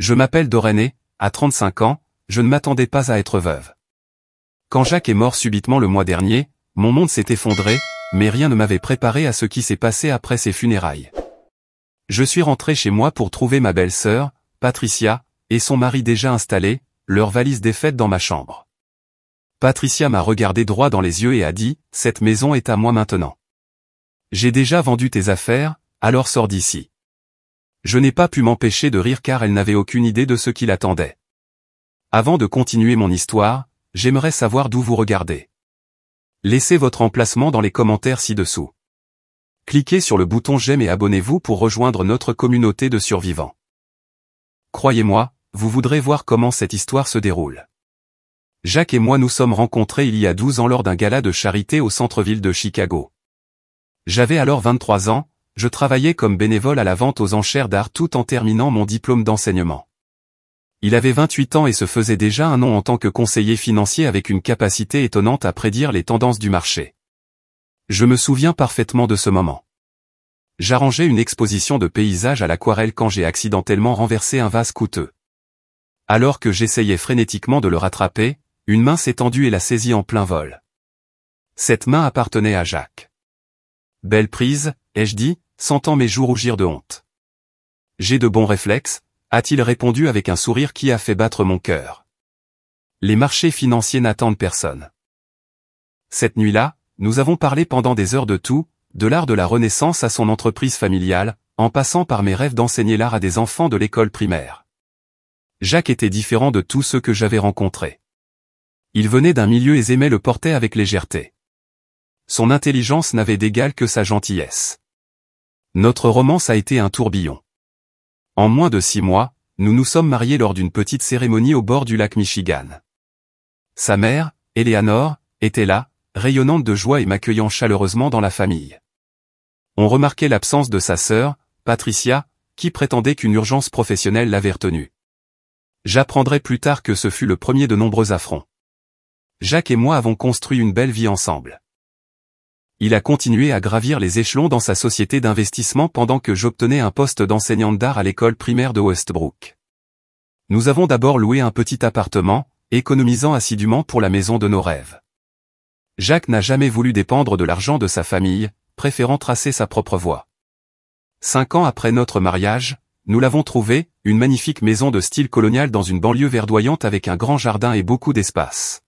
Je m'appelle Dorénée, à 35 ans, je ne m'attendais pas à être veuve. Quand Jacques est mort subitement le mois dernier, mon monde s'est effondré, mais rien ne m'avait préparé à ce qui s'est passé après ses funérailles. Je suis rentré chez moi pour trouver ma belle-sœur, Patricia, et son mari déjà installés, leurs valises défaites dans ma chambre. Patricia m'a regardé droit dans les yeux et a dit, « Cette maison est à moi maintenant. J'ai déjà vendu tes affaires, alors sors d'ici. » Je n'ai pas pu m'empêcher de rire car elle n'avait aucune idée de ce qui l'attendait. Avant de continuer mon histoire, j'aimerais savoir d'où vous regardez. Laissez votre emplacement dans les commentaires ci-dessous. Cliquez sur le bouton j'aime et abonnez-vous pour rejoindre notre communauté de survivants. Croyez-moi, vous voudrez voir comment cette histoire se déroule. Jacques et moi nous sommes rencontrés il y a 12 ans lors d'un gala de charité au centre-ville de Chicago. J'avais alors 23 ans, je travaillais comme bénévole à la vente aux enchères d'art tout en terminant mon diplôme d'enseignement. Il avait 28 ans et se faisait déjà un nom en tant que conseiller financier avec une capacité étonnante à prédire les tendances du marché. Je me souviens parfaitement de ce moment. J'arrangeais une exposition de paysages à l'aquarelle quand j'ai accidentellement renversé un vase coûteux. Alors que j'essayais frénétiquement de le rattraper, une main s'est tendue et l'a saisi en plein vol. Cette main appartenait à Jacques. « Belle prise », ai-je dit, sentant mes joues rougir de honte. « J'ai de bons réflexes », a-t-il répondu avec un sourire qui a fait battre mon cœur. Les marchés financiers n'attendent personne. Cette nuit-là, nous avons parlé pendant des heures de tout, de l'art de la Renaissance à son entreprise familiale, en passant par mes rêves d'enseigner l'art à des enfants de l'école primaire. Jacques était différent de tous ceux que j'avais rencontrés. Il venait d'un milieu aisé mais le portait avec légèreté. Son intelligence n'avait d'égal que sa gentillesse. Notre romance a été un tourbillon. En moins de 6 mois, nous nous sommes mariés lors d'une petite cérémonie au bord du lac Michigan. Sa mère, Eleanor, était là, rayonnante de joie et m'accueillant chaleureusement dans la famille. On remarquait l'absence de sa sœur, Patricia, qui prétendait qu'une urgence professionnelle l'avait retenue. J'apprendrai plus tard que ce fut le premier de nombreux affronts. Jacques et moi avons construit une belle vie ensemble. Il a continué à gravir les échelons dans sa société d'investissement pendant que j'obtenais un poste d'enseignante d'art à l'école primaire de Westbrook. Nous avons d'abord loué un petit appartement, économisant assidûment pour la maison de nos rêves. Jacques n'a jamais voulu dépendre de l'argent de sa famille, préférant tracer sa propre voie. 5 ans après notre mariage, nous l'avons trouvé, une magnifique maison de style colonial dans une banlieue verdoyante avec un grand jardin et beaucoup d'espace.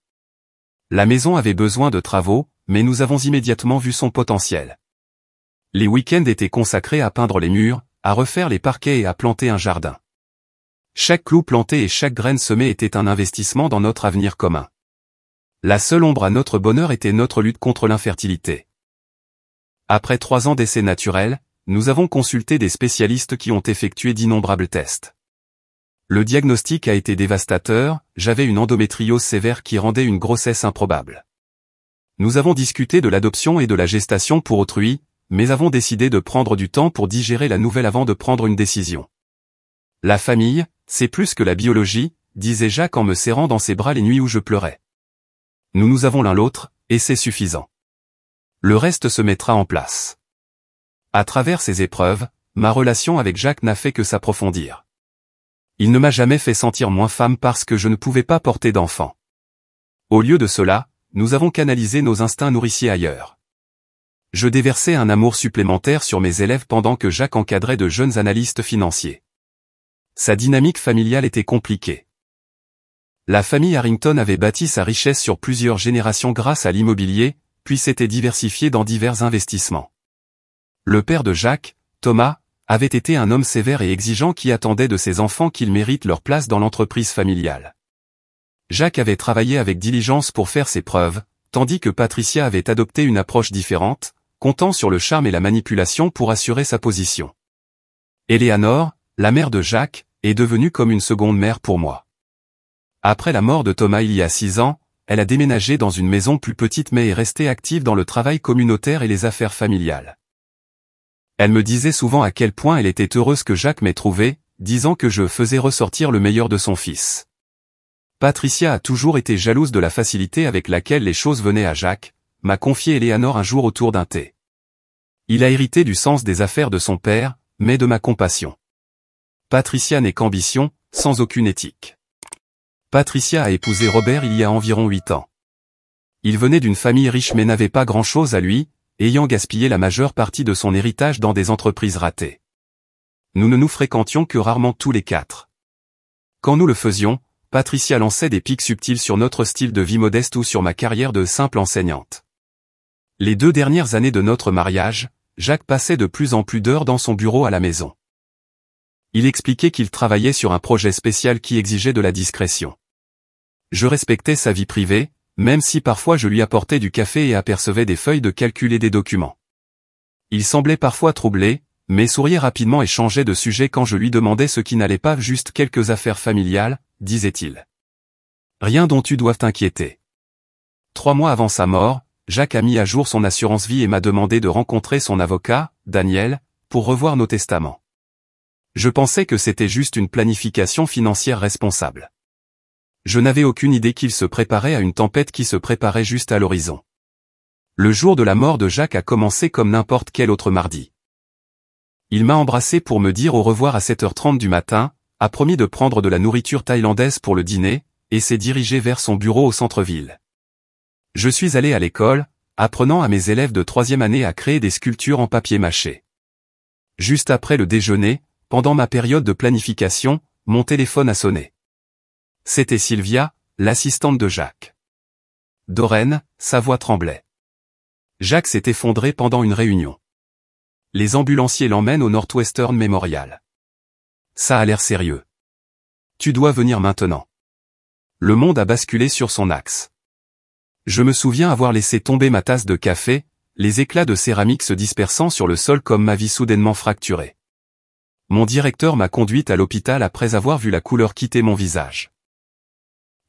La maison avait besoin de travaux, mais nous avons immédiatement vu son potentiel. Les week-ends étaient consacrés à peindre les murs, à refaire les parquets et à planter un jardin. Chaque clou planté et chaque graine semée était un investissement dans notre avenir commun. La seule ombre à notre bonheur était notre lutte contre l'infertilité. Après 3 ans d'essais naturels, nous avons consulté des spécialistes qui ont effectué d'innombrables tests. Le diagnostic a été dévastateur, j'avais une endométriose sévère qui rendait une grossesse improbable. Nous avons discuté de l'adoption et de la gestation pour autrui, mais avons décidé de prendre du temps pour digérer la nouvelle avant de prendre une décision. La famille, c'est plus que la biologie, disait Jacques en me serrant dans ses bras les nuits où je pleurais. Nous avons l'un l'autre, et c'est suffisant. Le reste se mettra en place. À travers ces épreuves, ma relation avec Jacques n'a fait que s'approfondir. Il ne m'a jamais fait sentir moins femme parce que je ne pouvais pas porter d'enfant. Au lieu de cela, nous avons canalisé nos instincts nourriciers ailleurs. Je déversais un amour supplémentaire sur mes élèves pendant que Jacques encadrait de jeunes analystes financiers. Sa dynamique familiale était compliquée. La famille Harrington avait bâti sa richesse sur plusieurs générations grâce à l'immobilier, puis s'était diversifiée dans divers investissements. Le père de Jacques, Thomas, avait été un homme sévère et exigeant qui attendait de ses enfants qu'ils méritent leur place dans l'entreprise familiale. Jacques avait travaillé avec diligence pour faire ses preuves, tandis que Patricia avait adopté une approche différente, comptant sur le charme et la manipulation pour assurer sa position. Eleanor, la mère de Jacques, est devenue comme une seconde mère pour moi. Après la mort de Thomas il y a 6 ans, elle a déménagé dans une maison plus petite mais est restée active dans le travail communautaire et les affaires familiales. Elle me disait souvent à quel point elle était heureuse que Jacques m'ait trouvé, disant que je faisais ressortir le meilleur de son fils. Patricia a toujours été jalouse de la facilité avec laquelle les choses venaient à Jacques, m'a confié Eleanor un jour autour d'un thé. Il a hérité du sens des affaires de son père, mais de ma compassion. Patricia n'est qu'ambition, sans aucune éthique. Patricia a épousé Robert il y a environ 8 ans. Il venait d'une famille riche mais n'avait pas grand-chose à lui, ayant gaspillé la majeure partie de son héritage dans des entreprises ratées. Nous ne nous fréquentions que rarement tous les 4. Quand nous le faisions, Patricia lançait des pics subtils sur notre style de vie modeste ou sur ma carrière de simple enseignante. Les 2 dernières années de notre mariage, Jacques passait de plus en plus d'heures dans son bureau à la maison. Il expliquait qu'il travaillait sur un projet spécial qui exigeait de la discrétion. Je respectais sa vie privée, même si parfois je lui apportais du café et apercevais des feuilles de calcul et des documents. Il semblait parfois troublé, mais souriait rapidement et changeait de sujet quand je lui demandais ce qui n'allait pas, juste quelques affaires familiales, disait-il. Rien dont tu doives t'inquiéter. 3 mois avant sa mort, Jacques a mis à jour son assurance vie et m'a demandé de rencontrer son avocat, Daniel, pour revoir nos testaments. Je pensais que c'était juste une planification financière responsable. Je n'avais aucune idée qu'il se préparait à une tempête qui se préparait juste à l'horizon. Le jour de la mort de Jacques a commencé comme n'importe quel autre mardi. Il m'a embrassé pour me dire au revoir à 7h30 du matin, a promis de prendre de la nourriture thaïlandaise pour le dîner, et s'est dirigé vers son bureau au centre-ville. Je suis allé à l'école, apprenant à mes élèves de 3e année à créer des sculptures en papier mâché. Juste après le déjeuner, pendant ma période de planification, mon téléphone a sonné. C'était Sylvia, l'assistante de Jacques. Dorraine, sa voix tremblait. Jacques s'est effondré pendant une réunion. Les ambulanciers l'emmènent au Northwestern Memorial. Ça a l'air sérieux. Tu dois venir maintenant. Le monde a basculé sur son axe. Je me souviens avoir laissé tomber ma tasse de café, les éclats de céramique se dispersant sur le sol comme ma vie soudainement fracturée. Mon directeur m'a conduite à l'hôpital après avoir vu la couleur quitter mon visage.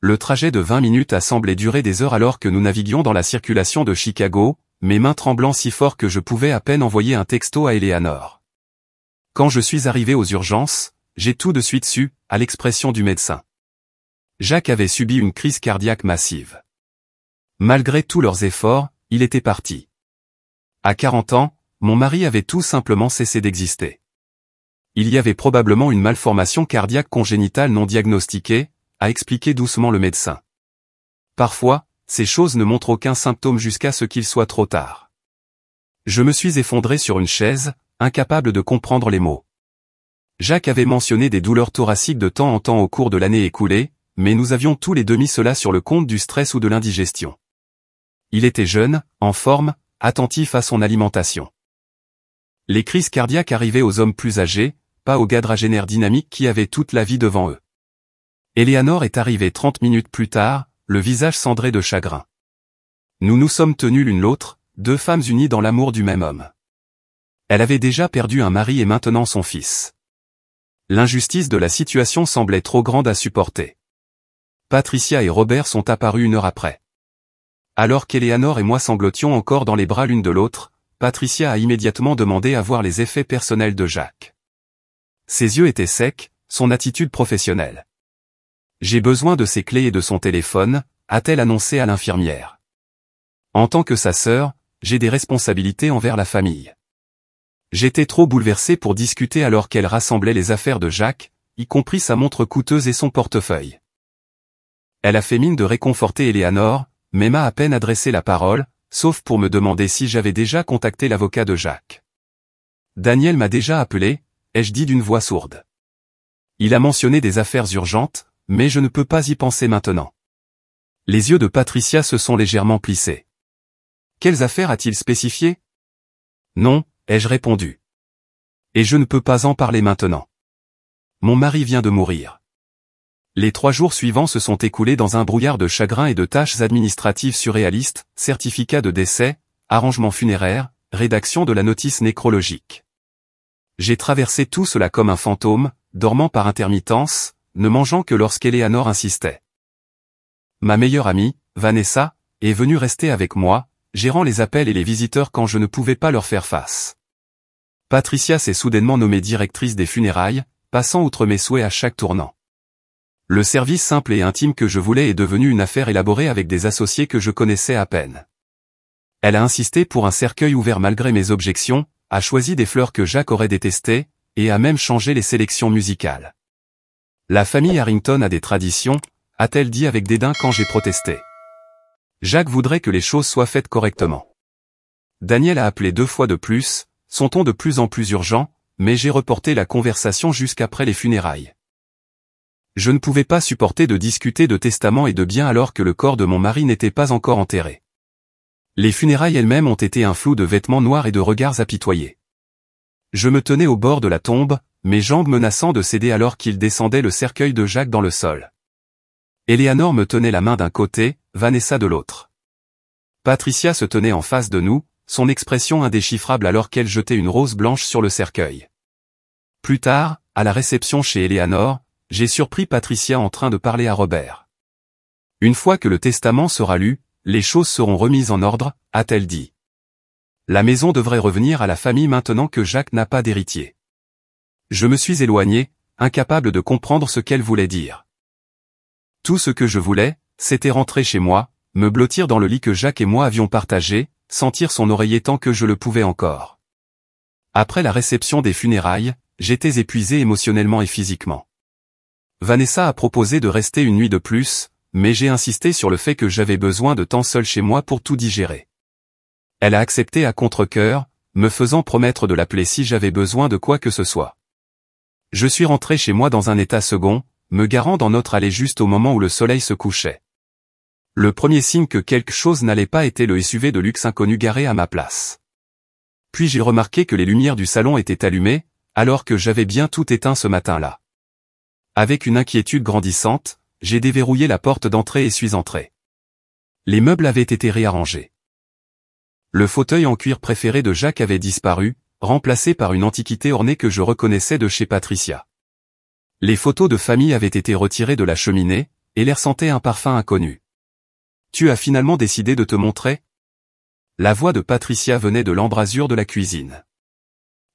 Le trajet de 20 minutes a semblé durer des heures alors que nous naviguions dans la circulation de Chicago, mes mains tremblant si fort que je pouvais à peine envoyer un texto à Eleanor. Quand je suis arrivé aux urgences, j'ai tout de suite su, à l'expression du médecin. Jacques avait subi une crise cardiaque massive. Malgré tous leurs efforts, il était parti. À 40 ans, mon mari avait tout simplement cessé d'exister. Il y avait probablement une malformation cardiaque congénitale non diagnostiquée, a expliqué doucement le médecin. Parfois, ces choses ne montrent aucun symptôme jusqu'à ce qu'il soit trop tard. Je me suis effondré sur une chaise, incapable de comprendre les mots. Jacques avait mentionné des douleurs thoraciques de temps en temps au cours de l'année écoulée, mais nous avions tous les deux mis cela sur le compte du stress ou de l'indigestion. Il était jeune, en forme, attentif à son alimentation. Les crises cardiaques arrivaient aux hommes plus âgés, pas aux quadragénaires dynamiques qui avaient toute la vie devant eux. Eleanor est arrivée 30 minutes plus tard, le visage cendré de chagrin. Nous nous sommes tenus l'une l'autre, 2 femmes unies dans l'amour du même homme. Elle avait déjà perdu un mari et maintenant son fils. L'injustice de la situation semblait trop grande à supporter. Patricia et Robert sont apparus 1 heure après. Alors qu'Eleanor et moi sanglotions encore dans les bras l'une de l'autre, Patricia a immédiatement demandé à voir les effets personnels de Jacques. Ses yeux étaient secs, son attitude professionnelle. J'ai besoin de ses clés et de son téléphone, a-t-elle annoncé à l'infirmière. En tant que sa sœur, j'ai des responsabilités envers la famille. J'étais trop bouleversé pour discuter alors qu'elle rassemblait les affaires de Jacques, y compris sa montre coûteuse et son portefeuille. Elle a fait mine de réconforter Eleanor, mais m'a à peine adressé la parole, sauf pour me demander si j'avais déjà contacté l'avocat de Jacques. Daniel m'a déjà appelé, ai-je dit d'une voix sourde. Il a mentionné des affaires urgentes, mais je ne peux pas y penser maintenant. Les yeux de Patricia se sont légèrement plissés. Quelles affaires a-t-il spécifiées? Non, ai-je répondu. Et je ne peux pas en parler maintenant. Mon mari vient de mourir. Les 3 jours suivants se sont écoulés dans un brouillard de chagrin et de tâches administratives surréalistes, certificat de décès, arrangement funéraire, rédaction de la notice nécrologique. J'ai traversé tout cela comme un fantôme, dormant par intermittence, ne mangeant que lorsqu'Eleanor insistait. Ma meilleure amie, Vanessa, est venue rester avec moi, gérant les appels et les visiteurs quand je ne pouvais pas leur faire face. Patricia s'est soudainement nommée directrice des funérailles, passant outre mes souhaits à chaque tournant. Le service simple et intime que je voulais est devenu une affaire élaborée avec des associés que je connaissais à peine. Elle a insisté pour un cercueil ouvert malgré mes objections, a choisi des fleurs que Jacques aurait détestées, et a même changé les sélections musicales. La famille Harrington a des traditions, a-t-elle dit avec dédain quand j'ai protesté. Jacques voudrait que les choses soient faites correctement. Daniel a appelé 2 fois de plus, son ton de plus en plus urgent, mais j'ai reporté la conversation jusqu'après les funérailles. Je ne pouvais pas supporter de discuter de testament et de biens alors que le corps de mon mari n'était pas encore enterré. Les funérailles elles-mêmes ont été un flou de vêtements noirs et de regards apitoyés. Je me tenais au bord de la tombe, mes jambes menaçant de céder alors qu'il descendait le cercueil de Jacques dans le sol. Eleanor me tenait la main d'un côté, Vanessa de l'autre. Patricia se tenait en face de nous, son expression indéchiffrable alors qu'elle jetait une rose blanche sur le cercueil. Plus tard, à la réception chez Eleanor, j'ai surpris Patricia en train de parler à Robert. Une fois que le testament sera lu, les choses seront remises en ordre, a-t-elle dit. La maison devrait revenir à la famille maintenant que Jacques n'a pas d'héritier. Je me suis éloigné, incapable de comprendre ce qu'elle voulait dire. Tout ce que je voulais, c'était rentrer chez moi, me blottir dans le lit que Jacques et moi avions partagé, sentir son oreiller tant que je le pouvais encore. Après la réception des funérailles, j'étais épuisé émotionnellement et physiquement. Vanessa a proposé de rester une nuit de plus, mais j'ai insisté sur le fait que j'avais besoin de temps seul chez moi pour tout digérer. Elle a accepté à contre-cœur, me faisant promettre de l'appeler si j'avais besoin de quoi que ce soit. Je suis rentré chez moi dans un état second, me garant dans notre allée juste au moment où le soleil se couchait. Le premier signe que quelque chose n'allait pas était le SUV de luxe inconnu garé à ma place. Puis j'ai remarqué que les lumières du salon étaient allumées, alors que j'avais bien tout éteint ce matin-là. Avec une inquiétude grandissante, j'ai déverrouillé la porte d'entrée et suis entré. Les meubles avaient été réarrangés. Le fauteuil en cuir préféré de Jacques avait disparu, remplacé par une antiquité ornée que je reconnaissais de chez Patricia. Les photos de famille avaient été retirées de la cheminée, et l'air sentait un parfum inconnu. « Tu as finalement décidé de te montrer ?» La voix de Patricia venait de l'embrasure de la cuisine.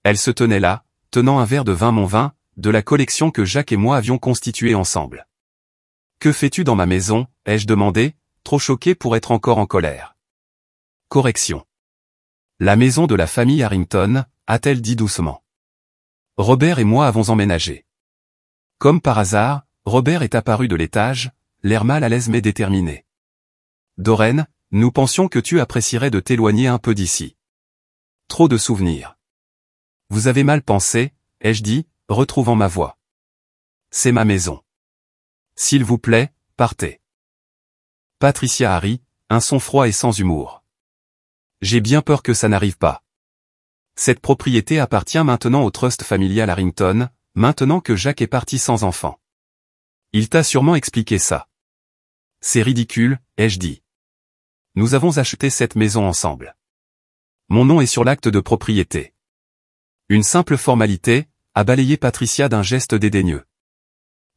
Elle se tenait là, tenant un verre de vin mon vin, de la collection que Jacques et moi avions constituée ensemble. « Que fais-tu dans ma maison ?» ai-je demandé, trop choqué pour être encore en colère. Correction. La maison de la famille Harrington, a-t-elle dit doucement. Robert et moi avons emménagé. Comme par hasard, Robert est apparu de l'étage, l'air mal à l'aise mais déterminé. Doreen, nous pensions que tu apprécierais de t'éloigner un peu d'ici. Trop de souvenirs. Vous avez mal pensé, ai-je dit, retrouvant ma voix. C'est ma maison. S'il vous plaît, partez. Patricia a ri, un son froid et sans humour. J'ai bien peur que ça n'arrive pas. Cette propriété appartient maintenant au trust familial Harrington, maintenant que Jacques est parti sans enfant. Il t'a sûrement expliqué ça. C'est ridicule, ai-je dit. Nous avons acheté cette maison ensemble. Mon nom est sur l'acte de propriété. Une simple formalité, a balayé Patricia d'un geste dédaigneux.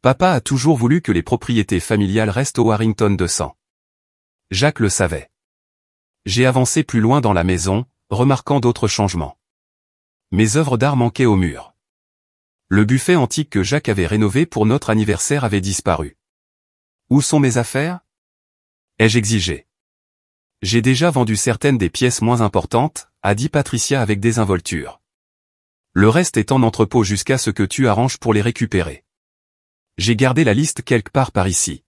Papa a toujours voulu que les propriétés familiales restent au Harrington de sang. Jacques le savait. J'ai avancé plus loin dans la maison, remarquant d'autres changements. Mes œuvres d'art manquaient au mur. Le buffet antique que Jacques avait rénové pour notre anniversaire avait disparu. Où sont mes affaires ? Ai-je exigé. J'ai déjà vendu certaines des pièces moins importantes, a dit Patricia avec désinvolture. Le reste est en entrepôt jusqu'à ce que tu arranges pour les récupérer. J'ai gardé la liste quelque part par ici.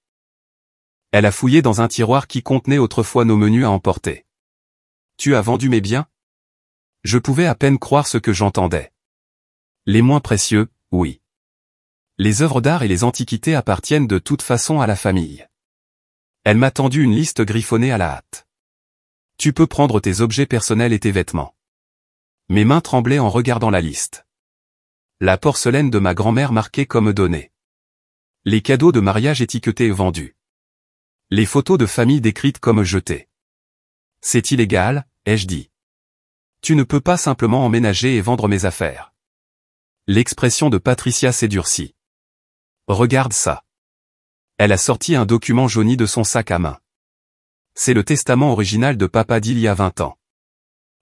Elle a fouillé dans un tiroir qui contenait autrefois nos menus à emporter. Tu as vendu mes biens ? Je pouvais à peine croire ce que j'entendais. Les moins précieux, oui. Les œuvres d'art et les antiquités appartiennent de toute façon à la famille. Elle m'a tendu une liste griffonnée à la hâte. Tu peux prendre tes objets personnels et tes vêtements. Mes mains tremblaient en regardant la liste. La porcelaine de ma grand-mère marquée comme donnée. Les cadeaux de mariage étiquetés et vendus. Les photos de famille décrites comme jetées. C'est illégal, ai-je dit. Tu ne peux pas simplement emménager et vendre mes affaires. L'expression de Patricia s'est durcie. Regarde ça. Elle a sorti un document jauni de son sac à main. C'est le testament original de papa d'il y a 20 ans.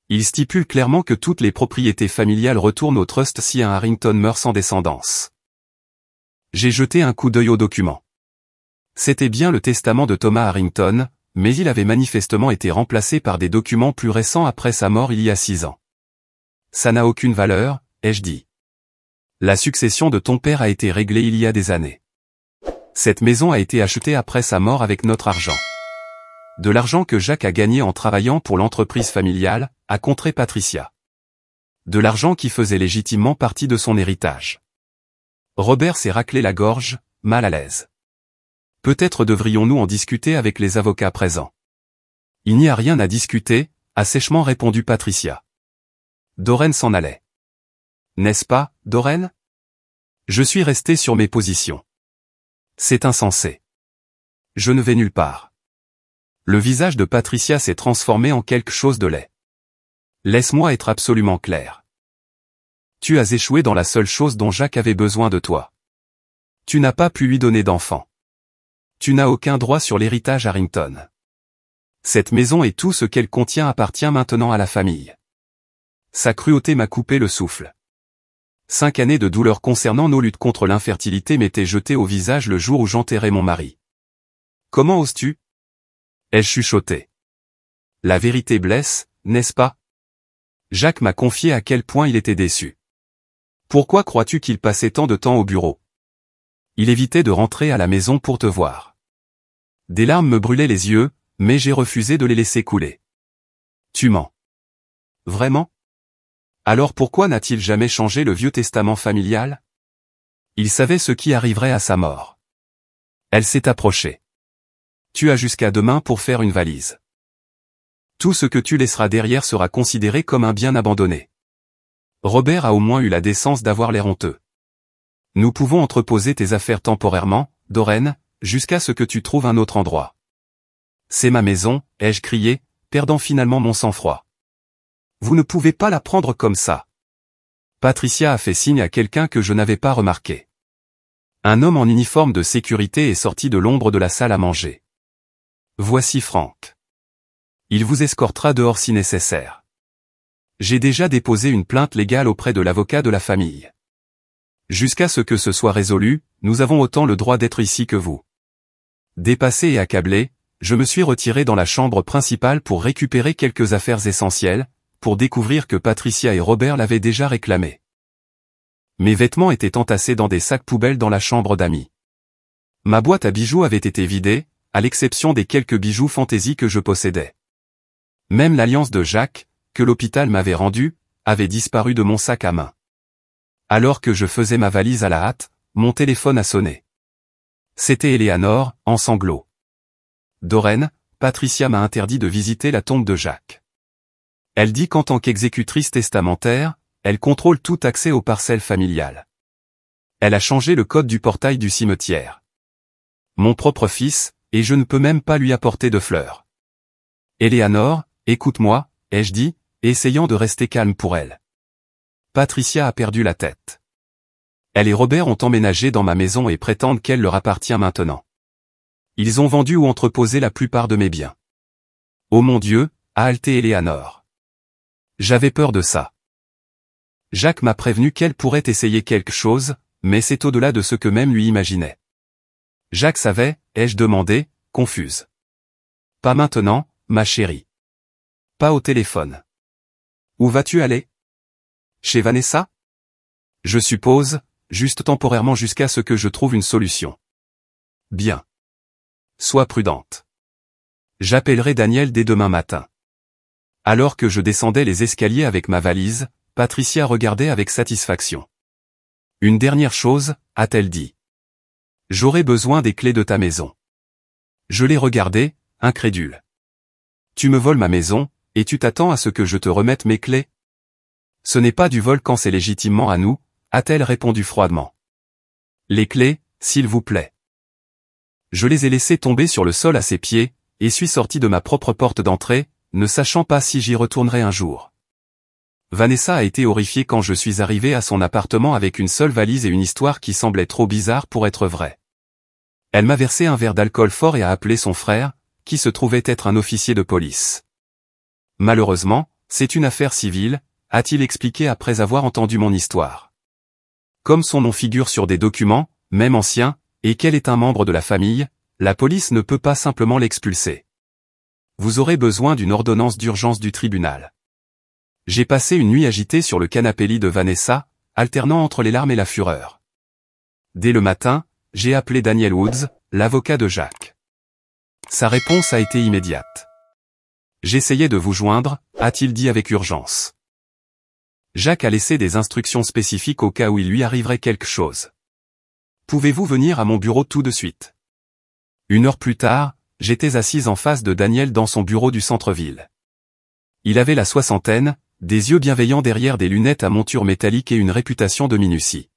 Il stipule clairement que toutes les propriétés familiales retournent au trust si un Harrington meurt sans descendance. J'ai jeté un coup d'œil au document. C'était bien le testament de Thomas Harrington, mais il avait manifestement été remplacé par des documents plus récents après sa mort il y a 6 ans. Ça n'a aucune valeur, ai-je dit. La succession de ton père a été réglée il y a des années. Cette maison a été achetée après sa mort avec notre argent. De l'argent que Jacques a gagné en travaillant pour l'entreprise familiale, a contré Patricia. De l'argent qui faisait légitimement partie de son héritage. Robert s'est raclé la gorge, mal à l'aise. Peut-être devrions-nous en discuter avec les avocats présents. Il n'y a rien à discuter, a sèchement répondu Patricia. Doreen s'en allait. N'est-ce pas, Doreen? Je suis resté sur mes positions. C'est insensé. Je ne vais nulle part. Le visage de Patricia s'est transformé en quelque chose de laid. Laisse-moi être absolument clair. Tu as échoué dans la seule chose dont Jacques avait besoin de toi. Tu n'as pas pu lui donner d'enfant. Tu n'as aucun droit sur l'héritage Harrington. Cette maison et tout ce qu'elle contient appartient maintenant à la famille. Sa cruauté m'a coupé le souffle. 5 années de douleur concernant nos luttes contre l'infertilité m'étaient jetées au visage le jour où j'enterrai mon mari. Comment oses-tu? Ai-je chuchoté. La vérité blesse, n'est-ce pas? Jacques m'a confié à quel point il était déçu. Pourquoi crois-tu qu'il passait tant de temps au bureau? Il évitait de rentrer à la maison pour te voir. Des larmes me brûlaient les yeux, mais j'ai refusé de les laisser couler. Tu mens. Vraiment? Alors pourquoi n'a-t-il jamais changé le vieux testament familial? Il savait ce qui arriverait à sa mort. Elle s'est approchée. Tu as jusqu'à demain pour faire une valise. Tout ce que tu laisseras derrière sera considéré comme un bien abandonné. Robert a au moins eu la décence d'avoir l'air honteux. Nous pouvons entreposer tes affaires temporairement, Doreen, jusqu'à ce que tu trouves un autre endroit. C'est ma maison, ai-je crié, perdant finalement mon sang-froid. Vous ne pouvez pas la prendre comme ça. Patricia a fait signe à quelqu'un que je n'avais pas remarqué. Un homme en uniforme de sécurité est sorti de l'ombre de la salle à manger. Voici Frank. Il vous escortera dehors si nécessaire. J'ai déjà déposé une plainte légale auprès de l'avocat de la famille. Jusqu'à ce que ce soit résolu, nous avons autant le droit d'être ici que vous. Dépassé et accablé, je me suis retiré dans la chambre principale pour récupérer quelques affaires essentielles, pour découvrir que Patricia et Robert l'avaient déjà réclamé. Mes vêtements étaient entassés dans des sacs poubelles dans la chambre d'amis. Ma boîte à bijoux avait été vidée, à l'exception des quelques bijoux fantaisie que je possédais. Même l'alliance de Jacques, que l'hôpital m'avait rendue, avait disparu de mon sac à main. Alors que je faisais ma valise à la hâte, mon téléphone a sonné. C'était Eleanor, en sanglots. Doreen, Patricia m'a interdit de visiter la tombe de Jacques. Elle dit qu'en tant qu'exécutrice testamentaire, elle contrôle tout accès aux parcelles familiales. Elle a changé le code du portail du cimetière. Mon propre fils, et je ne peux même pas lui apporter de fleurs. Eleanor, écoute-moi, ai-je dit, essayant de rester calme pour elle. Patricia a perdu la tête. Elle et Robert ont emménagé dans ma maison et prétendent qu'elle leur appartient maintenant. Ils ont vendu ou entreposé la plupart de mes biens. Oh mon Dieu, a haleté Eleanor. J'avais peur de ça. Jacques m'a prévenu qu'elle pourrait essayer quelque chose, mais c'est au-delà de ce que même lui imaginait. Jacques savait, ai-je demandé, confuse. Pas maintenant, ma chérie. Pas au téléphone. Où vas-tu aller? Chez Vanessa? Je suppose, juste temporairement jusqu'à ce que je trouve une solution. Bien. Sois prudente. J'appellerai Daniel dès demain matin. Alors que je descendais les escaliers avec ma valise, Patricia regardait avec satisfaction. Une dernière chose, a-t-elle dit. J'aurai besoin des clés de ta maison. Je l'ai regardée, incrédule. Tu me voles ma maison, et tu t'attends à ce que je te remette mes clés? Ce n'est pas du vol quand c'est légitimement à nous, a-t-elle répondu froidement. Les clés, s'il vous plaît. Je les ai laissées tomber sur le sol à ses pieds, et suis sorti de ma propre porte d'entrée, ne sachant pas si j'y retournerai un jour. Vanessa a été horrifiée quand je suis arrivé à son appartement avec une seule valise et une histoire qui semblait trop bizarre pour être vraie. Elle m'a versé un verre d'alcool fort et a appelé son frère, qui se trouvait être un officier de police. Malheureusement, c'est une affaire civile, a-t-il expliqué après avoir entendu mon histoire. Comme son nom figure sur des documents, même anciens, et qu'elle est un membre de la famille, la police ne peut pas simplement l'expulser. Vous aurez besoin d'une ordonnance d'urgence du tribunal. J'ai passé une nuit agitée sur le canapé lit de Vanessa, alternant entre les larmes et la fureur. Dès le matin, j'ai appelé Daniel Woods, l'avocat de Jacques. Sa réponse a été immédiate. J'essayais de vous joindre, a-t-il dit avec urgence. Jacques a laissé des instructions spécifiques au cas où il lui arriverait quelque chose. Pouvez-vous venir à mon bureau tout de suite? 1 heure plus tard, j'étais assise en face de Daniel dans son bureau du centre-ville. Il avait la soixantaine, des yeux bienveillants derrière des lunettes à monture métallique et une réputation de minutie.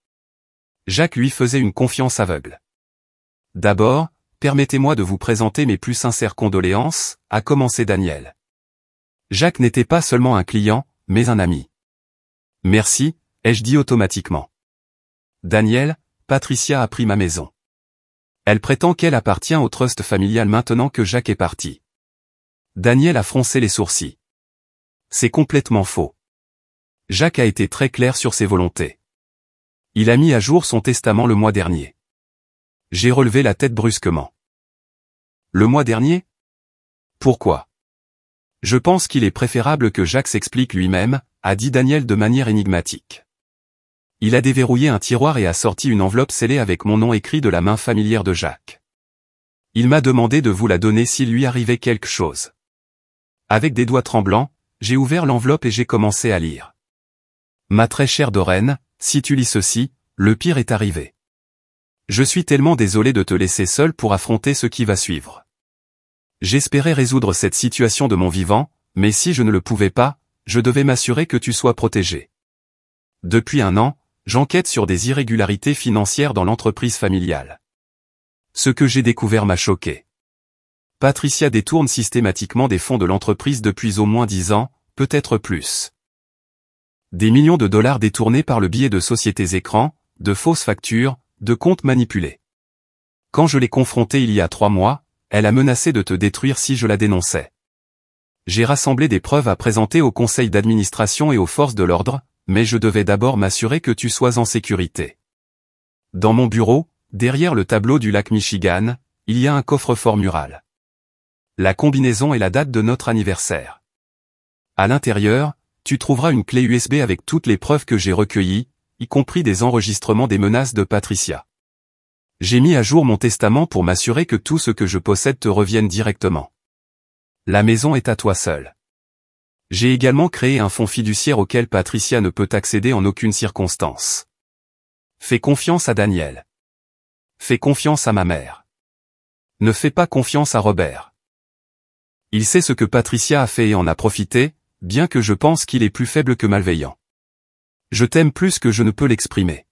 Jacques lui faisait une confiance aveugle. D'abord, permettez-moi de vous présenter mes plus sincères condoléances, a commencé Daniel. Jacques n'était pas seulement un client, mais un ami. Merci, ai-je dit automatiquement. Daniel, Patricia a pris ma maison. Elle prétend qu'elle appartient au trust familial maintenant que Jacques est parti. Daniel a froncé les sourcils. C'est complètement faux. Jacques a été très clair sur ses volontés. Il a mis à jour son testament le mois dernier. J'ai relevé la tête brusquement. Le mois dernier? Pourquoi? Je pense qu'il est préférable que Jacques s'explique lui-même, a dit Daniel de manière énigmatique. Il a déverrouillé un tiroir et a sorti une enveloppe scellée avec mon nom écrit de la main familière de Jacques. Il m'a demandé de vous la donner s'il lui arrivait quelque chose. Avec des doigts tremblants, j'ai ouvert l'enveloppe et j'ai commencé à lire. Ma très chère Doreen, si tu lis ceci, le pire est arrivé. Je suis tellement désolé de te laisser seul pour affronter ce qui va suivre. J'espérais résoudre cette situation de mon vivant, mais si je ne le pouvais pas, je devais m'assurer que tu sois protégé. Depuis 1 an, j'enquête sur des irrégularités financières dans l'entreprise familiale. Ce que j'ai découvert m'a choqué. Patricia détourne systématiquement des fonds de l'entreprise depuis au moins 10 ans, peut-être plus. Des millions de dollars détournés par le biais de sociétés écrans, de fausses factures, de comptes manipulés. Quand je l'ai confrontée il y a 3 mois, elle a menacé de te détruire si je la dénonçais. J'ai rassemblé des preuves à présenter au conseil d'administration et aux forces de l'ordre, mais je devais d'abord m'assurer que tu sois en sécurité. Dans mon bureau, derrière le tableau du lac Michigan, il y a un coffre-fort mural. La combinaison est la date de notre anniversaire. À l'intérieur, tu trouveras une clé USB avec toutes les preuves que j'ai recueillies, y compris des enregistrements des menaces de Patricia. J'ai mis à jour mon testament pour m'assurer que tout ce que je possède te revienne directement. La maison est à toi seul. J'ai également créé un fonds fiduciaire auquel Patricia ne peut accéder en aucune circonstance. Fais confiance à Daniel. Fais confiance à ma mère. Ne fais pas confiance à Robert. Il sait ce que Patricia a fait et en a profité, bien que je pense qu'il est plus faible que malveillant. Je t'aime plus que je ne peux l'exprimer.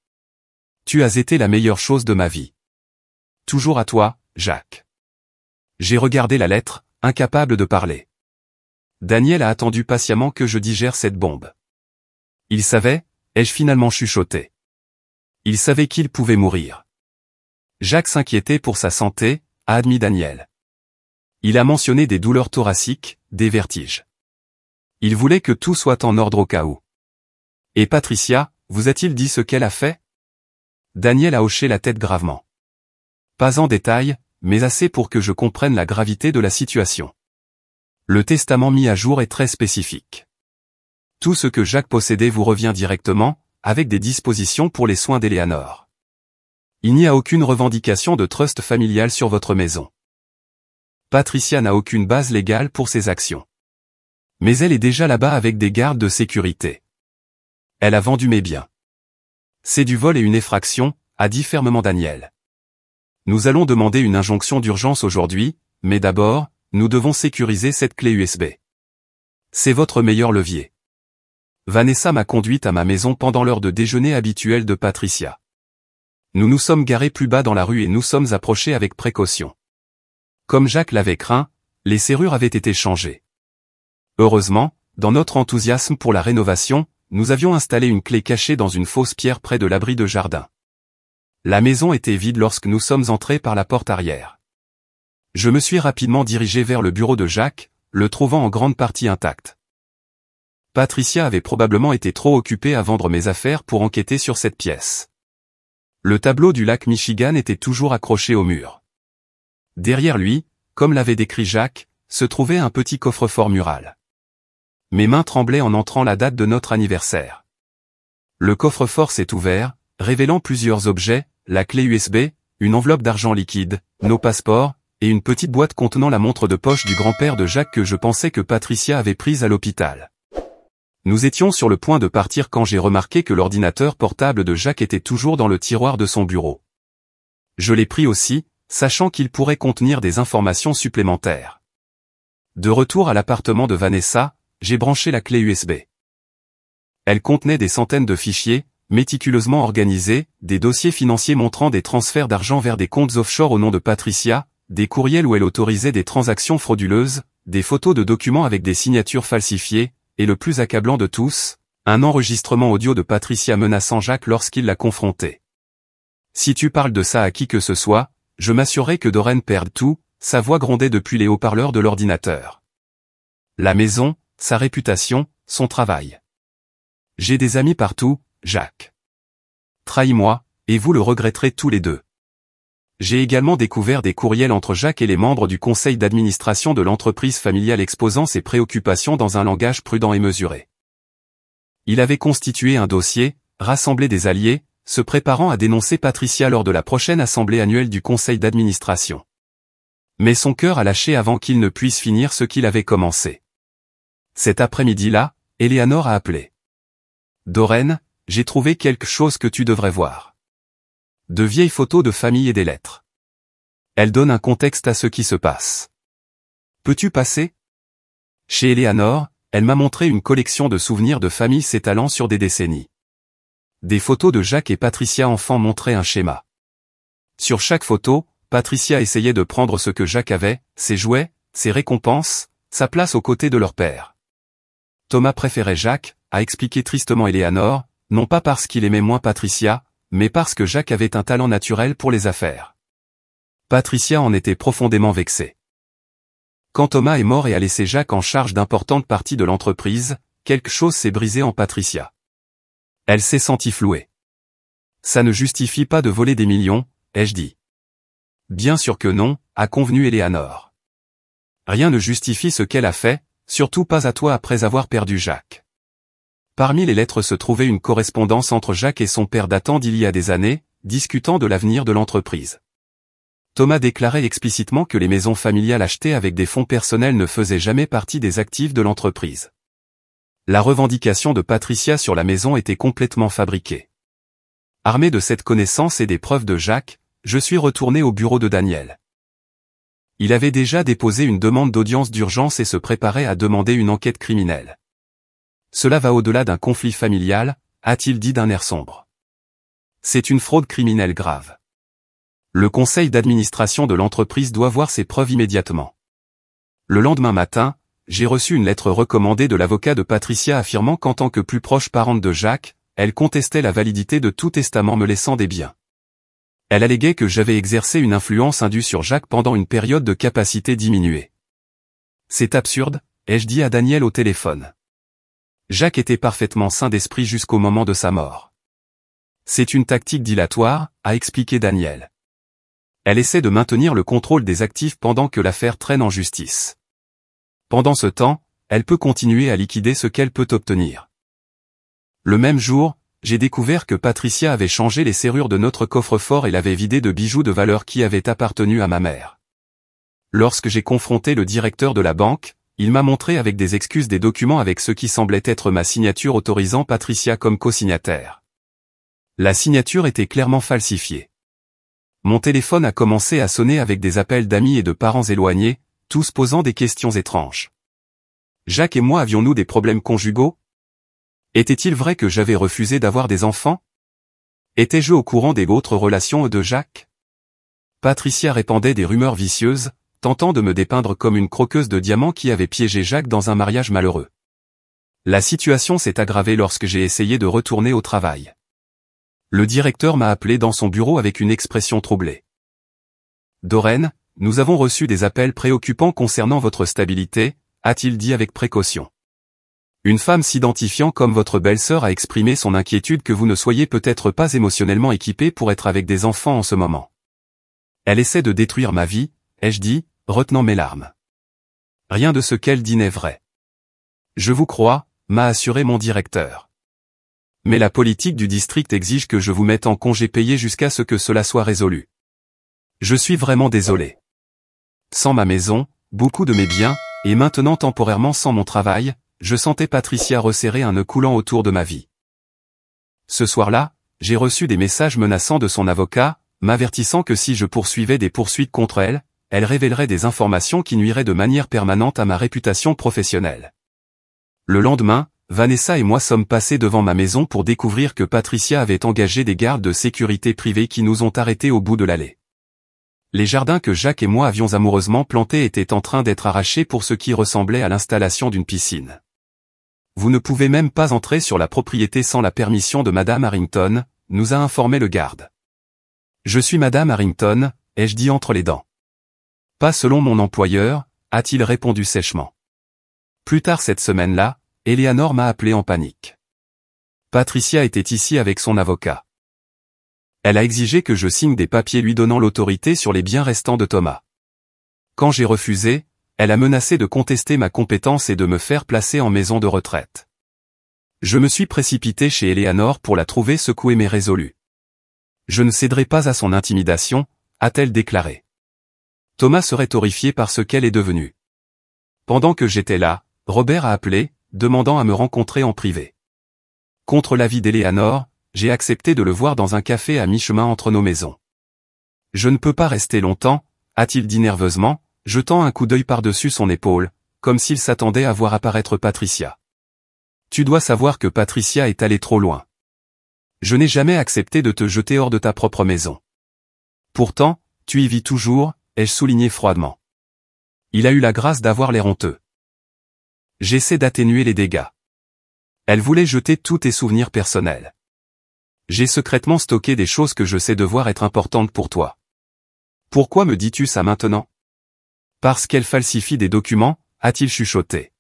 Tu as été la meilleure chose de ma vie. Toujours à toi, Jacques. J'ai regardé la lettre, incapable de parler. Daniel a attendu patiemment que je digère cette bombe. Il savait, ai-je finalement chuchoté. Il savait qu'il pouvait mourir. Jacques s'inquiétait pour sa santé, a admis Daniel. Il a mentionné des douleurs thoraciques, des vertiges. Il voulait que tout soit en ordre au cas où. Et Patricia, vous a-t-il dit ce qu'elle a fait? Daniel a hoché la tête gravement. Pas en détail, mais assez pour que je comprenne la gravité de la situation. Le testament mis à jour est très spécifique. Tout ce que Jacques possédait vous revient directement, avec des dispositions pour les soins d'Eleanor. Il n'y a aucune revendication de trust familial sur votre maison. Patricia n'a aucune base légale pour ses actions. Mais elle est déjà là-bas avec des gardes de sécurité. Elle a vendu mes biens. C'est du vol et une effraction, a dit fermement Daniel. Nous allons demander une injonction d'urgence aujourd'hui, mais d'abord, nous devons sécuriser cette clé USB. C'est votre meilleur levier. Vanessa m'a conduite à ma maison pendant l'heure de déjeuner habituelle de Patricia. Nous nous sommes garés plus bas dans la rue et nous sommes approchés avec précaution. Comme Jacques l'avait craint, les serrures avaient été changées. Heureusement, dans notre enthousiasme pour la rénovation, nous avions installé une clé cachée dans une fausse pierre près de l'abri de jardin. La maison était vide lorsque nous sommes entrés par la porte arrière. Je me suis rapidement dirigé vers le bureau de Jacques, le trouvant en grande partie intact. Patricia avait probablement été trop occupée à vendre mes affaires pour enquêter sur cette pièce. Le tableau du lac Michigan était toujours accroché au mur. Derrière lui, comme l'avait décrit Jacques, se trouvait un petit coffre-fort mural. Mes mains tremblaient en entrant la date de notre anniversaire. Le coffre-fort s'est ouvert, révélant plusieurs objets, la clé USB, une enveloppe d'argent liquide, nos passeports, et une petite boîte contenant la montre de poche du grand-père de Jacques que je pensais que Patricia avait prise à l'hôpital. Nous étions sur le point de partir quand j'ai remarqué que l'ordinateur portable de Jacques était toujours dans le tiroir de son bureau. Je l'ai pris aussi, sachant qu'il pourrait contenir des informations supplémentaires. De retour à l'appartement de Vanessa, j'ai branché la clé USB. Elle contenait des centaines de fichiers, méticuleusement organisés, des dossiers financiers montrant des transferts d'argent vers des comptes offshore au nom de Patricia, des courriels où elle autorisait des transactions frauduleuses, des photos de documents avec des signatures falsifiées, et le plus accablant de tous, un enregistrement audio de Patricia menaçant Jacques lorsqu'il l'a confronté. Si tu parles de ça à qui que ce soit, je m'assurerai que Doreen perde tout, sa voix grondait depuis les haut-parleurs de l'ordinateur. La maison, sa réputation, son travail. J'ai des amis partout, Jacques. Trahis-moi, et vous le regretterez tous les deux. J'ai également découvert des courriels entre Jacques et les membres du conseil d'administration de l'entreprise familiale exposant ses préoccupations dans un langage prudent et mesuré. Il avait constitué un dossier, rassemblé des alliés, se préparant à dénoncer Patricia lors de la prochaine assemblée annuelle du conseil d'administration. Mais son cœur a lâché avant qu'il ne puisse finir ce qu'il avait commencé. Cet après-midi-là, Eleanor a appelé. Doreen, j'ai trouvé quelque chose que tu devrais voir. De vieilles photos de famille et des lettres. Elle donne un contexte à ce qui se passe. Peux-tu passer? Chez Eleanor, elle m'a montré une collection de souvenirs de famille s'étalant sur des décennies. Des photos de Jacques et Patricia enfants montraient un schéma. Sur chaque photo, Patricia essayait de prendre ce que Jacques avait, ses jouets, ses récompenses, sa place aux côtés de leur père. Thomas préférait Jacques, a expliqué tristement Eleanor, non pas parce qu'il aimait moins Patricia, mais parce que Jacques avait un talent naturel pour les affaires. Patricia en était profondément vexée. Quand Thomas est mort et a laissé Jacques en charge d'importantes parties de l'entreprise, quelque chose s'est brisé en Patricia. Elle s'est sentie flouée. Ça ne justifie pas de voler des millions, ai-je dit. Bien sûr que non, a convenu Eleanor. Rien ne justifie ce qu'elle a fait, surtout pas à toi après avoir perdu Jacques. Parmi les lettres se trouvait une correspondance entre Jacques et son père datant d'il y a des années, discutant de l'avenir de l'entreprise. Thomas déclarait explicitement que les maisons familiales achetées avec des fonds personnels ne faisaient jamais partie des actifs de l'entreprise. La revendication de Patricia sur la maison était complètement fabriquée. Armé de cette connaissance et des preuves de Jacques, je suis retourné au bureau de Daniel. Il avait déjà déposé une demande d'audience d'urgence et se préparait à demander une enquête criminelle. Cela va au-delà d'un conflit familial, a-t-il dit d'un air sombre. C'est une fraude criminelle grave. Le conseil d'administration de l'entreprise doit voir ses preuves immédiatement. Le lendemain matin, j'ai reçu une lettre recommandée de l'avocat de Patricia affirmant qu'en tant que plus proche parente de Jacques, elle contestait la validité de tout testament me laissant des biens. Elle alléguait que j'avais exercé une influence indue sur Jacques pendant une période de capacité diminuée. C'est absurde, ai-je dit à Daniel au téléphone. Jacques était parfaitement sain d'esprit jusqu'au moment de sa mort. C'est une tactique dilatoire, a expliqué Daniel. Elle essaie de maintenir le contrôle des actifs pendant que l'affaire traîne en justice. Pendant ce temps, elle peut continuer à liquider ce qu'elle peut obtenir. Le même jour, j'ai découvert que Patricia avait changé les serrures de notre coffre-fort et l'avait vidé de bijoux de valeur qui avaient appartenu à ma mère. Lorsque j'ai confronté le directeur de la banque, il m'a montré avec des excuses des documents avec ce qui semblait être ma signature autorisant Patricia comme co-signataire. La signature était clairement falsifiée. Mon téléphone a commencé à sonner avec des appels d'amis et de parents éloignés, tous posant des questions étranges. Jacques et moi avions-nous des problèmes conjugaux? Était-il vrai que j'avais refusé d'avoir des enfants? Étais-je au courant des autres relations de Jacques? Patricia répandait des rumeurs vicieuses, tentant de me dépeindre comme une croqueuse de diamants qui avait piégé Jacques dans un mariage malheureux. La situation s'est aggravée lorsque j'ai essayé de retourner au travail. Le directeur m'a appelé dans son bureau avec une expression troublée. Doreen, nous avons reçu des appels préoccupants concernant votre stabilité, a-t-il dit avec précaution. Une femme s'identifiant comme votre belle-sœur a exprimé son inquiétude que vous ne soyez peut-être pas émotionnellement équipé pour être avec des enfants en ce moment. Elle essaie de détruire ma vie, ai-je dit, retenant mes larmes. Rien de ce qu'elle dit n'est vrai. Je vous crois, m'a assuré mon directeur. Mais la politique du district exige que je vous mette en congé payé jusqu'à ce que cela soit résolu. Je suis vraiment désolé. Sans ma maison, beaucoup de mes biens, et maintenant temporairement sans mon travail, je sentais Patricia resserrer un nœud coulant autour de ma vie. Ce soir-là, j'ai reçu des messages menaçants de son avocat, m'avertissant que si je poursuivais des poursuites contre elle, elle révélerait des informations qui nuiraient de manière permanente à ma réputation professionnelle. Le lendemain, Vanessa et moi sommes passés devant ma maison pour découvrir que Patricia avait engagé des gardes de sécurité privés qui nous ont arrêtés au bout de l'allée. Les jardins que Jacques et moi avions amoureusement plantés étaient en train d'être arrachés pour ce qui ressemblait à l'installation d'une piscine. Vous ne pouvez même pas entrer sur la propriété sans la permission de Madame Harrington, nous a informé le garde. Je suis Madame Harrington, ai-je dit entre les dents. Pas selon mon employeur, a-t-il répondu sèchement. Plus tard cette semaine-là, Eleanor m'a appelé en panique. Patricia était ici avec son avocat. Elle a exigé que je signe des papiers lui donnant l'autorité sur les biens restants de Thomas. Quand j'ai refusé, elle a menacé de contester ma compétence et de me faire placer en maison de retraite. Je me suis précipité chez Eleanor pour la trouver secouée mais résolue. Je ne céderai pas à son intimidation, a-t-elle déclaré. Thomas serait horrifié par ce qu'elle est devenue. Pendant que j'étais là, Robert a appelé, demandant à me rencontrer en privé. Contre l'avis d'Eleanor, j'ai accepté de le voir dans un café à mi-chemin entre nos maisons. Je ne peux pas rester longtemps, a-t-il dit nerveusement, jetant un coup d'œil par-dessus son épaule, comme s'il s'attendait à voir apparaître Patricia. Tu dois savoir que Patricia est allée trop loin. Je n'ai jamais accepté de te jeter hors de ta propre maison. Pourtant, tu y vis toujours, ai-je souligné froidement. Il a eu la grâce d'avoir l'air honteux. J'essaie d'atténuer les dégâts. Elle voulait jeter tous tes souvenirs personnels. J'ai secrètement stocké des choses que je sais devoir être importantes pour toi. Pourquoi me dis-tu ça maintenant? Parce qu'elle falsifie des documents, a-t-il chuchoté.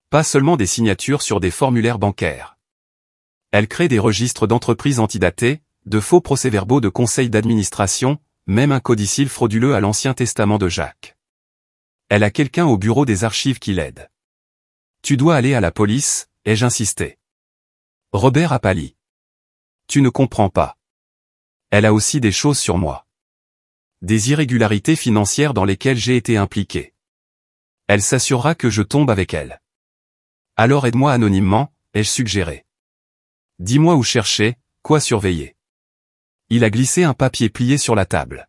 Pas seulement des signatures sur des formulaires bancaires. Elle crée des registres d'entreprises antidatés, de faux procès-verbaux de conseils d'administration, même un codicile frauduleux à l'Ancien Testament de Jacques. Elle a quelqu'un au bureau des archives qui l'aide. Tu dois aller à la police, ai-je insisté. Robert a pâli. Tu ne comprends pas. Elle a aussi des choses sur moi. Des irrégularités financières dans lesquelles j'ai été impliqué. Elle s'assurera que je tombe avec elle. Alors aide-moi anonymement, ai-je suggéré. Dis-moi où chercher, quoi surveiller. Il a glissé un papier plié sur la table.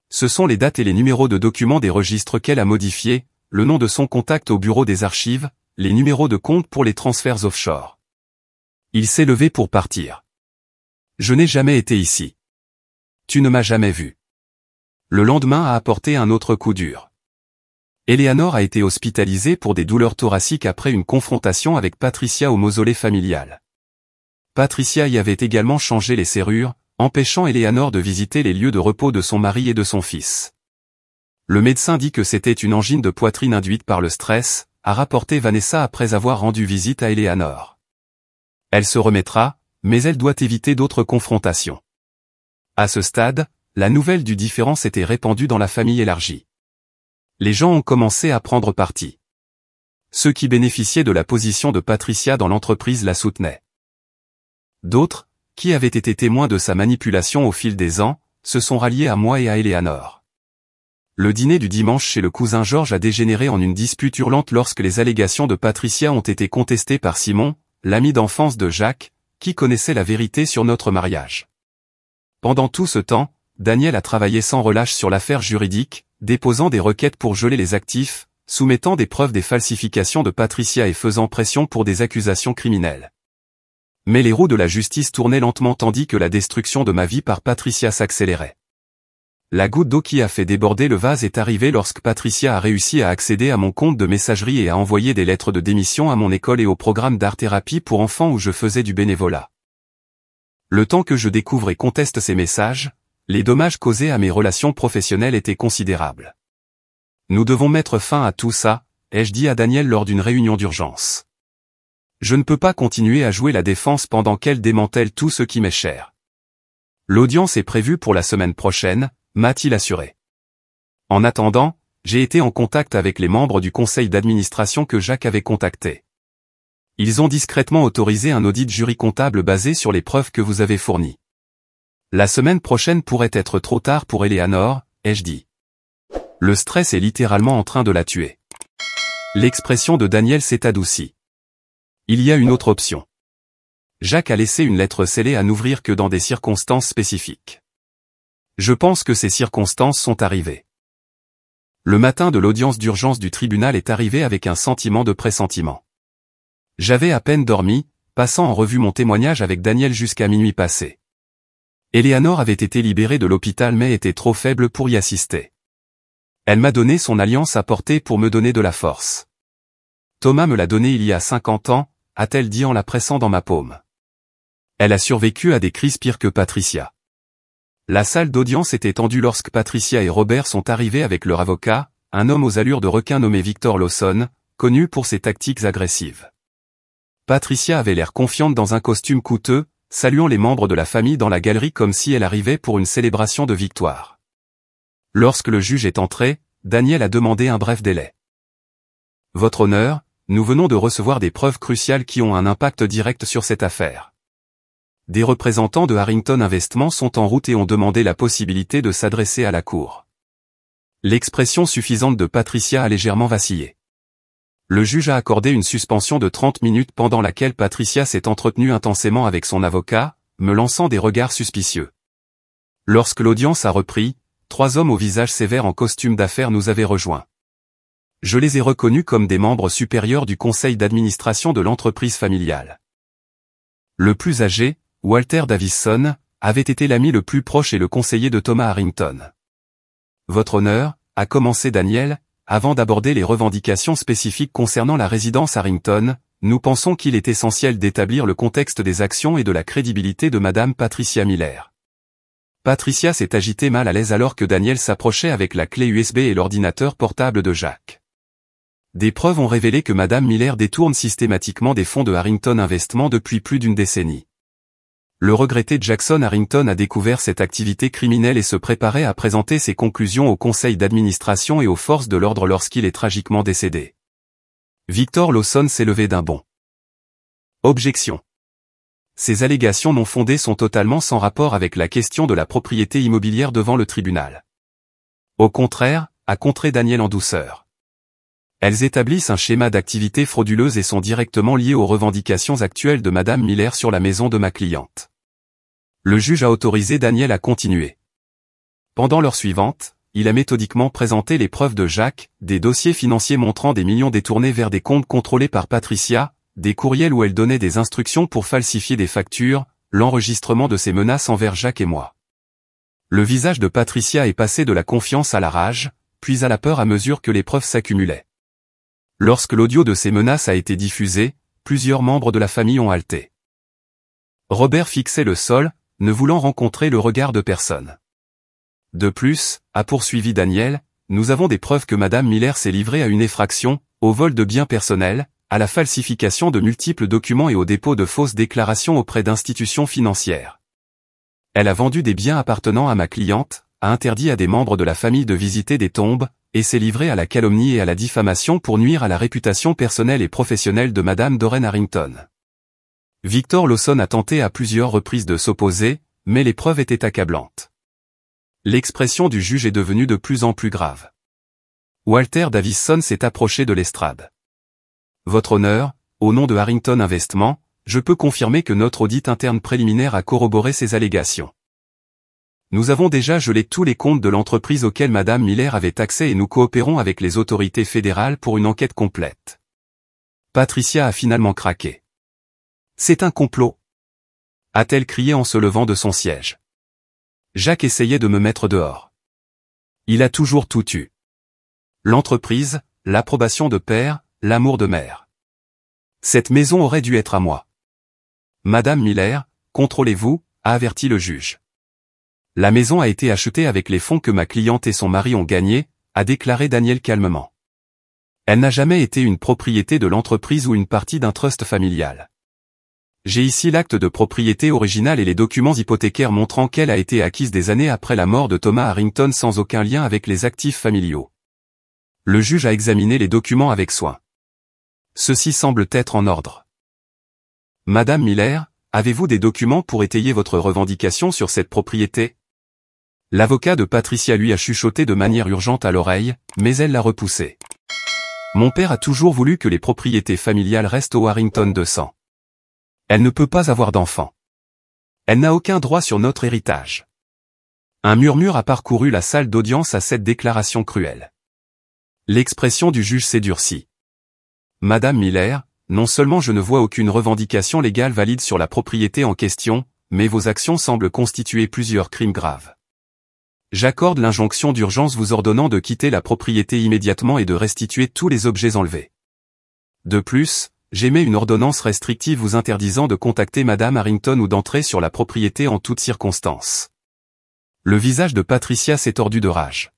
Ce sont les dates et les numéros de documents des registres qu'elle a modifiés, le nom de son contact au bureau des archives, les numéros de compte pour les transferts offshore. Il s'est levé pour partir. Je n'ai jamais été ici. Tu ne m'as jamais vu. Le lendemain a apporté un autre coup dur. Eleanor a été hospitalisée pour des douleurs thoraciques après une confrontation avec Patricia au mausolée familial. Patricia y avait également changé les serrures, empêchant Eleanor de visiter les lieux de repos de son mari et de son fils. Le médecin dit que c'était une angine de poitrine induite par le stress, a rapporté Vanessa après avoir rendu visite à Eleanor. Elle se remettra, mais elle doit éviter d'autres confrontations. À ce stade, la nouvelle du différend s'était répandue dans la famille élargie. Les gens ont commencé à prendre parti. Ceux qui bénéficiaient de la position de Patricia dans l'entreprise la soutenaient. D'autres, qui avaient été témoins de sa manipulation au fil des ans, se sont ralliés à moi et à Eleanor. Le dîner du dimanche chez le cousin George a dégénéré en une dispute hurlante lorsque les allégations de Patricia ont été contestées par Simon, l'ami d'enfance de Jacques, qui connaissait la vérité sur notre mariage. Pendant tout ce temps, Daniel a travaillé sans relâche sur l'affaire juridique, déposant des requêtes pour geler les actifs, soumettant des preuves des falsifications de Patricia et faisant pression pour des accusations criminelles. Mais les roues de la justice tournaient lentement tandis que la destruction de ma vie par Patricia s'accélérait. La goutte d'eau qui a fait déborder le vase est arrivée lorsque Patricia a réussi à accéder à mon compte de messagerie et à envoyer des lettres de démission à mon école et au programme d'art-thérapie pour enfants où je faisais du bénévolat. Le temps que je découvre et conteste ces messages, les dommages causés à mes relations professionnelles étaient considérables. Nous devons mettre fin à tout ça, ai-je dit à Daniel lors d'une réunion d'urgence. Je ne peux pas continuer à jouer la défense pendant qu'elle démantèle tout ce qui m'est cher. L'audience est prévue pour la semaine prochaine, m'a-t-il assuré. En attendant, j'ai été en contact avec les membres du conseil d'administration que Jacques avait contacté. Ils ont discrètement autorisé un audit jury comptable basé sur les preuves que vous avez fournies. La semaine prochaine pourrait être trop tard pour Eleanor, ai-je dit. Le stress est littéralement en train de la tuer. L'expression de Daniel s'est adoucie. Il y a une autre option. Jacques a laissé une lettre scellée à n'ouvrir que dans des circonstances spécifiques. Je pense que ces circonstances sont arrivées. Le matin de l'audience d'urgence du tribunal est arrivé avec un sentiment de pressentiment. J'avais à peine dormi, passant en revue mon témoignage avec Daniel jusqu'à minuit passé. Eleanor avait été libérée de l'hôpital mais était trop faible pour y assister. Elle m'a donné son alliance à porter pour me donner de la force. Thomas me l'a donnée il y a 50 ans, a-t-elle dit en la pressant dans ma paume. Elle a survécu à des crises pires que Patricia. La salle d'audience était tendue lorsque Patricia et Robert sont arrivés avec leur avocat, un homme aux allures de requin nommé Victor Lawson, connu pour ses tactiques agressives. Patricia avait l'air confiante dans un costume coûteux, saluant les membres de la famille dans la galerie comme si elle arrivait pour une célébration de victoire. Lorsque le juge est entré, Daniel a demandé un bref délai. « Votre honneur, nous venons de recevoir des preuves cruciales qui ont un impact direct sur cette affaire. Des représentants de Harrington Investment sont en route et ont demandé la possibilité de s'adresser à la cour. » L'expression suffisante de Patricia a légèrement vacillé. Le juge a accordé une suspension de 30 minutes pendant laquelle Patricia s'est entretenue intensément avec son avocat, me lançant des regards suspicieux. Lorsque l'audience a repris, 3 hommes au visage sévère en costume d'affaires nous avaient rejoints. Je les ai reconnus comme des membres supérieurs du conseil d'administration de l'entreprise familiale. Le plus âgé, Walter Davison, avait été l'ami le plus proche et le conseiller de Thomas Harrington. « Votre honneur » a commencé Daniel, avant d'aborder les revendications spécifiques concernant la résidence Harrington, nous pensons qu'il est essentiel d'établir le contexte des actions et de la crédibilité de Madame Patricia Miller. Patricia s'est agitée mal à l'aise alors que Daniel s'approchait avec la clé USB et l'ordinateur portable de Jacques. Des preuves ont révélé que Madame Miller détourne systématiquement des fonds de Harrington Investment depuis plus d'une décennie. Le regretté Jackson Harrington a découvert cette activité criminelle et se préparait à présenter ses conclusions au conseil d'administration et aux forces de l'ordre lorsqu'il est tragiquement décédé. Victor Lawson s'est levé d'un bond. Objection. Ces allégations non fondées sont totalement sans rapport avec la question de la propriété immobilière devant le tribunal. Au contraire, a contré Daniel en douceur. Elles établissent un schéma d'activité frauduleuse et sont directement liées aux revendications actuelles de Madame Miller sur la maison de ma cliente. Le juge a autorisé Daniel à continuer. Pendant l'heure suivante, il a méthodiquement présenté les preuves de Jacques, des dossiers financiers montrant des millions détournés vers des comptes contrôlés par Patricia, des courriels où elle donnait des instructions pour falsifier des factures, l'enregistrement de ses menaces envers Jacques et moi. Le visage de Patricia est passé de la confiance à la rage, puis à la peur à mesure que les preuves s'accumulaient. Lorsque l'audio de ces menaces a été diffusé, plusieurs membres de la famille ont halté. Robert fixait le sol, ne voulant rencontrer le regard de personne. De plus, a poursuivi Daniel, nous avons des preuves que Madame Miller s'est livrée à une effraction, au vol de biens personnels, à la falsification de multiples documents et au dépôt de fausses déclarations auprès d'institutions financières. Elle a vendu des biens appartenant à ma cliente, a interdit à des membres de la famille de visiter des tombes, et s'est livrée à la calomnie et à la diffamation pour nuire à la réputation personnelle et professionnelle de Madame Doreen Harrington. Victor Lawson a tenté à plusieurs reprises de s'opposer, mais les preuves étaient accablantes. L'expression du juge est devenue de plus en plus grave. Walter Davison s'est approché de l'estrade. Votre honneur, au nom de Harrington Investment, je peux confirmer que notre audit interne préliminaire a corroboré ces allégations. Nous avons déjà gelé tous les comptes de l'entreprise auxquels Madame Miller avait accès et nous coopérons avec les autorités fédérales pour une enquête complète. Patricia a finalement craqué. C'est un complot, a-t-elle crié en se levant de son siège. Jacques essayait de me mettre dehors. Il a toujours tout eu. L'entreprise, l'approbation de père, l'amour de mère. Cette maison aurait dû être à moi. Madame Miller, contrôlez-vous, a averti le juge. La maison a été achetée avec les fonds que ma cliente et son mari ont gagnés, a déclaré Daniel calmement. Elle n'a jamais été une propriété de l'entreprise ou une partie d'un trust familial. J'ai ici l'acte de propriété original et les documents hypothécaires montrant qu'elle a été acquise des années après la mort de Thomas Harrington sans aucun lien avec les actifs familiaux. Le juge a examiné les documents avec soin. Ceux-ci semblent être en ordre. Madame Miller, avez-vous des documents pour étayer votre revendication sur cette propriété? L'avocat de Patricia lui a chuchoté de manière urgente à l'oreille, mais elle l'a repoussé. Mon père a toujours voulu que les propriétés familiales restent au Harrington 200. Elle ne peut pas avoir d'enfants. Elle n'a aucun droit sur notre héritage. Un murmure a parcouru la salle d'audience à cette déclaration cruelle. L'expression du juge s'est durcie. Madame Miller, non seulement je ne vois aucune revendication légale valide sur la propriété en question, mais vos actions semblent constituer plusieurs crimes graves. J'accorde l'injonction d'urgence vous ordonnant de quitter la propriété immédiatement et de restituer tous les objets enlevés. De plus, j'émets une ordonnance restrictive vous interdisant de contacter Madame Harrington ou d'entrer sur la propriété en toutes circonstances. Le visage de Patricia s'est tordu de rage.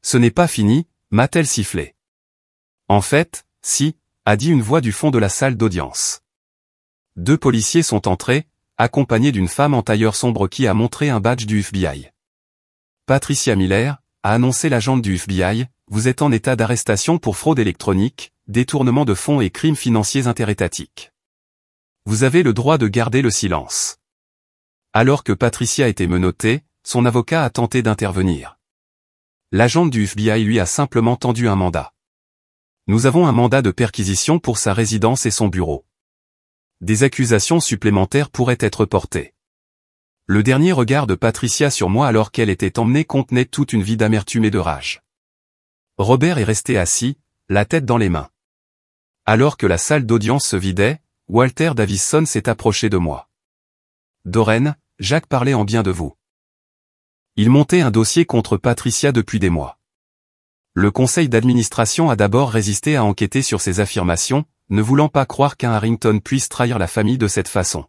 Ce n'est pas fini, m'a-t-elle sifflé. En fait, si, a dit une voix du fond de la salle d'audience. 2 policiers sont entrés, accompagnés d'une femme en tailleur sombre qui a montré un badge du FBI. Patricia Miller, a annoncé l'agente du FBI, vous êtes en état d'arrestation pour fraude électronique, détournement de fonds et crimes financiers interétatiques. Vous avez le droit de garder le silence. Alors que Patricia était menottée, son avocat a tenté d'intervenir. L'agente du FBI lui a simplement tendu un mandat. Nous avons un mandat de perquisition pour sa résidence et son bureau. Des accusations supplémentaires pourraient être portées. Le dernier regard de Patricia sur moi alors qu'elle était emmenée contenait toute une vie d'amertume et de rage. Robert est resté assis, la tête dans les mains. Alors que la salle d'audience se vidait, Walter Davison s'est approché de moi. Doreen, Jacques parlait en bien de vous. Il montait un dossier contre Patricia depuis des mois. Le conseil d'administration a d'abord résisté à enquêter sur ces affirmations, ne voulant pas croire qu'un Harrington puisse trahir la famille de cette façon.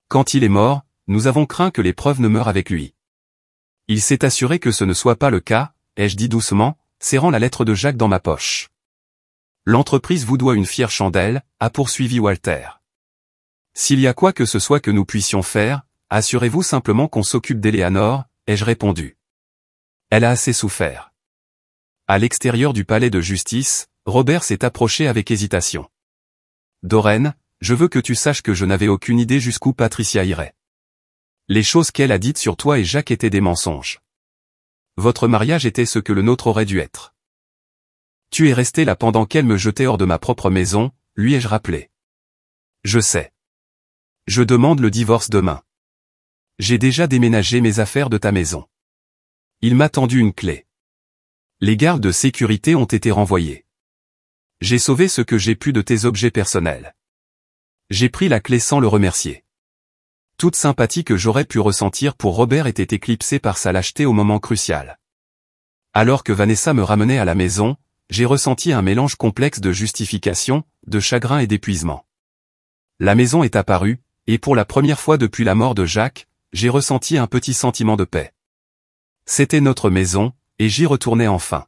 Quand il est mort, nous avons craint que les preuves ne meurent avec lui. Il s'est assuré que ce ne soit pas le cas, ai-je dit doucement, serrant la lettre de Jacques dans ma poche. L'entreprise vous doit une fière chandelle, a poursuivi Walter. S'il y a quoi que ce soit que nous puissions faire, assurez-vous simplement qu'on s'occupe d'Eleanor, ai-je répondu. Elle a assez souffert. À l'extérieur du palais de justice, Robert s'est approché avec hésitation. Doreen, je veux que tu saches que je n'avais aucune idée jusqu'où Patricia irait. Les choses qu'elle a dites sur toi et Jacques étaient des mensonges. Votre mariage était ce que le nôtre aurait dû être. Tu es resté là pendant qu'elle me jetait hors de ma propre maison, lui ai-je rappelé. Je sais. Je demande le divorce demain. J'ai déjà déménagé mes affaires de ta maison. Il m'a tendu une clé. Les gardes de sécurité ont été renvoyés. J'ai sauvé ce que j'ai pu de tes objets personnels. J'ai pris la clé sans le remercier. Toute sympathie que j'aurais pu ressentir pour Robert était éclipsée par sa lâcheté au moment crucial. Alors que Vanessa me ramenait à la maison, j'ai ressenti un mélange complexe de justification, de chagrin et d'épuisement. La maison est apparue, et pour la première fois depuis la mort de Jacques, j'ai ressenti un petit sentiment de paix. C'était notre maison, et j'y retournais enfin.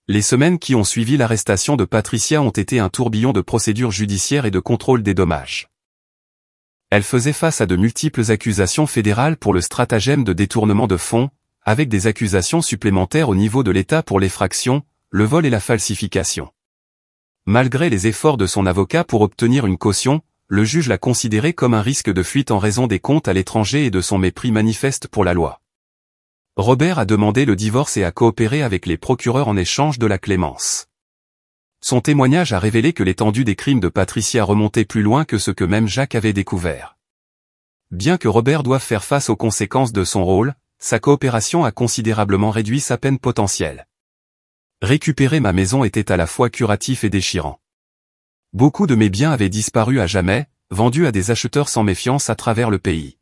Les semaines qui ont suivi l'arrestation de Patricia ont été un tourbillon de procédures judiciaires et de contrôle des dommages. Elle faisait face à de multiples accusations fédérales pour le stratagème de détournement de fonds, avec des accusations supplémentaires au niveau de l'État pour l'effraction, le vol et la falsification. Malgré les efforts de son avocat pour obtenir une caution, le juge l'a considéré comme un risque de fuite en raison des comptes à l'étranger et de son mépris manifeste pour la loi. Robert a demandé le divorce et a coopéré avec les procureurs en échange de la clémence. Son témoignage a révélé que l'étendue des crimes de Patricia remontait plus loin que ce que même Jacques avait découvert. Bien que Robert doive faire face aux conséquences de son rôle, sa coopération a considérablement réduit sa peine potentielle. Récupérer ma maison était à la fois curatif et déchirant. Beaucoup de mes biens avaient disparu à jamais, vendus à des acheteurs sans méfiance à travers le pays.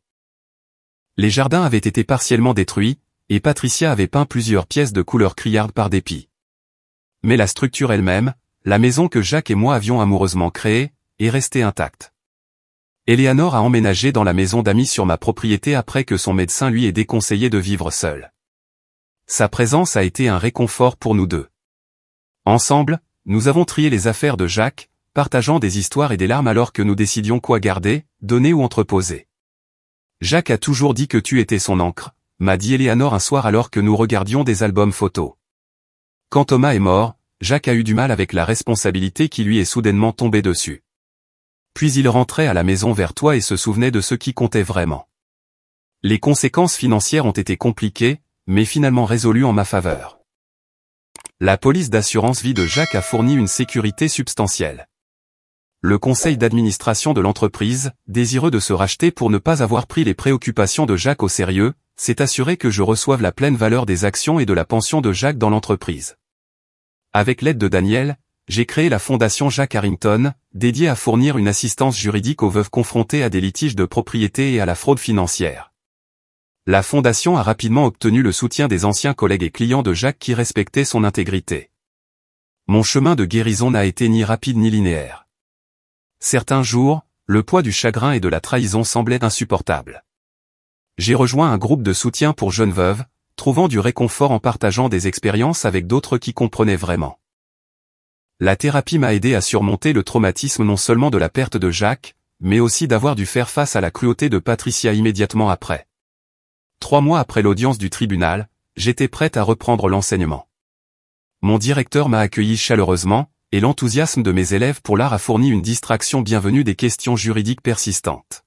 Les jardins avaient été partiellement détruits, et Patricia avait peint plusieurs pièces de couleur criarde par dépit. Mais la structure elle-même, la maison que Jacques et moi avions amoureusement créée, est restée intacte. Eleanor a emménagé dans la maison d'amis sur ma propriété après que son médecin lui ait déconseillé de vivre seul. Sa présence a été un réconfort pour nous deux. Ensemble, nous avons trié les affaires de Jacques, partageant des histoires et des larmes alors que nous décidions quoi garder, donner ou entreposer. Jacques a toujours dit que tu étais son encre, m'a dit Eleanor un soir alors que nous regardions des albums photos. Quand Thomas est mort, Jacques a eu du mal avec la responsabilité qui lui est soudainement tombée dessus. Puis il rentrait à la maison vers toi et se souvenait de ce qui comptait vraiment. Les conséquences financières ont été compliquées, mais finalement résolues en ma faveur. La police d'assurance vie de Jacques a fourni une sécurité substantielle. Le conseil d'administration de l'entreprise, désireux de se racheter pour ne pas avoir pris les préoccupations de Jacques au sérieux, s'est assuré que je reçoive la pleine valeur des actions et de la pension de Jacques dans l'entreprise. Avec l'aide de Daniel, j'ai créé la fondation Jacques Harrington, dédiée à fournir une assistance juridique aux veuves confrontées à des litiges de propriété et à la fraude financière. La fondation a rapidement obtenu le soutien des anciens collègues et clients de Jacques qui respectaient son intégrité. Mon chemin de guérison n'a été ni rapide ni linéaire. Certains jours, le poids du chagrin et de la trahison semblait insupportable. J'ai rejoint un groupe de soutien pour jeunes veuves, trouvant du réconfort en partageant des expériences avec d'autres qui comprenaient vraiment. La thérapie m'a aidé à surmonter le traumatisme non seulement de la perte de Jacques, mais aussi d'avoir dû faire face à la cruauté de Patricia immédiatement après. 3 mois après l'audience du tribunal, j'étais prête à reprendre l'enseignement. Mon directeur m'a accueilli chaleureusement, et l'enthousiasme de mes élèves pour l'art a fourni une distraction bienvenue des questions juridiques persistantes.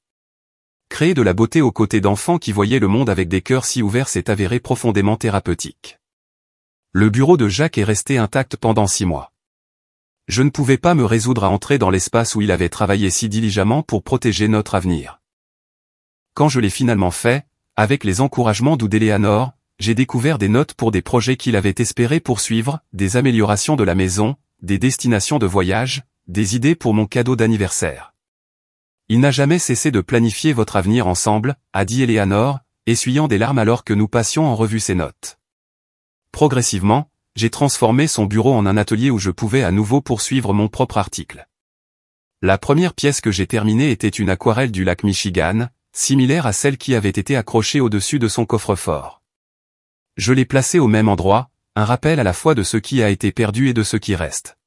Créer de la beauté aux côtés d'enfants qui voyaient le monde avec des cœurs si ouverts s'est avéré profondément thérapeutique. Le bureau de Jacques est resté intact pendant 6 mois. Je ne pouvais pas me résoudre à entrer dans l'espace où il avait travaillé si diligemment pour protéger notre avenir. Quand je l'ai finalement fait, avec les encouragements d'Éléanore, j'ai découvert des notes pour des projets qu'il avait espéré poursuivre, des améliorations de la maison, des destinations de voyage, des idées pour mon cadeau d'anniversaire. Il n'a jamais cessé de planifier votre avenir ensemble, a dit Éléanore, essuyant des larmes alors que nous passions en revue ses notes. Progressivement, j'ai transformé son bureau en un atelier où je pouvais à nouveau poursuivre mon propre article. La première pièce que j'ai terminée était une aquarelle du lac Michigan, similaire à celle qui avait été accrochée au-dessus de son coffre-fort. Je l'ai placée au même endroit, un rappel à la fois de ce qui a été perdu et de ce qui reste.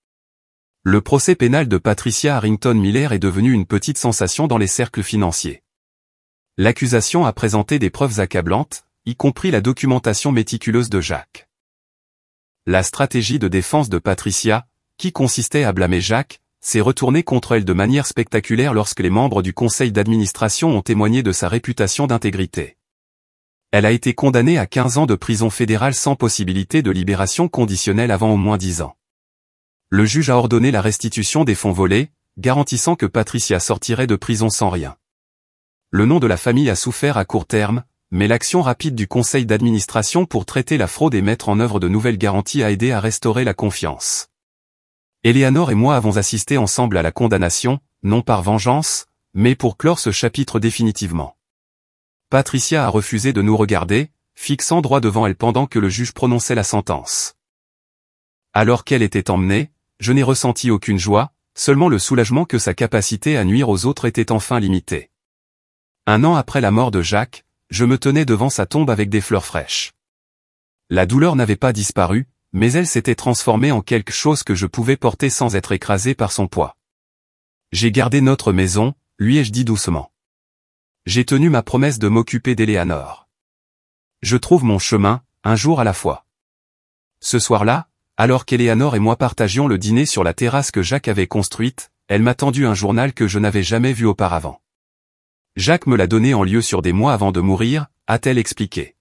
Le procès pénal de Patricia Harrington Miller est devenu une petite sensation dans les cercles financiers. L'accusation a présenté des preuves accablantes, y compris la documentation méticuleuse de Jacques. La stratégie de défense de Patricia, qui consistait à blâmer Jacques, s'est retournée contre elle de manière spectaculaire lorsque les membres du conseil d'administration ont témoigné de sa réputation d'intégrité. Elle a été condamnée à 15 ans de prison fédérale sans possibilité de libération conditionnelle avant au moins 10 ans. Le juge a ordonné la restitution des fonds volés, garantissant que Patricia sortirait de prison sans rien. Le nom de la famille a souffert à court terme, mais l'action rapide du conseil d'administration pour traiter la fraude et mettre en œuvre de nouvelles garanties a aidé à restaurer la confiance. Éléanore et moi avons assisté ensemble à la condamnation, non par vengeance, mais pour clore ce chapitre définitivement. Patricia a refusé de nous regarder, fixant droit devant elle pendant que le juge prononçait la sentence. Alors qu'elle était emmenée, je n'ai ressenti aucune joie, seulement le soulagement que sa capacité à nuire aux autres était enfin limitée. 1 an après la mort de Jacques, je me tenais devant sa tombe avec des fleurs fraîches. La douleur n'avait pas disparu, mais elle s'était transformée en quelque chose que je pouvais porter sans être écrasé par son poids. J'ai gardé notre maison, lui ai-je dit doucement. J'ai tenu ma promesse de m'occuper d'Éléanore. Je trouve mon chemin, un jour à la fois. Ce soir-là, alors qu'Éléanore et moi partagions le dîner sur la terrasse que Jacques avait construite, elle m'a tendu un journal que je n'avais jamais vu auparavant. Jacques me l'a donné en lieu sûr des mois avant de mourir, a-t-elle expliqué.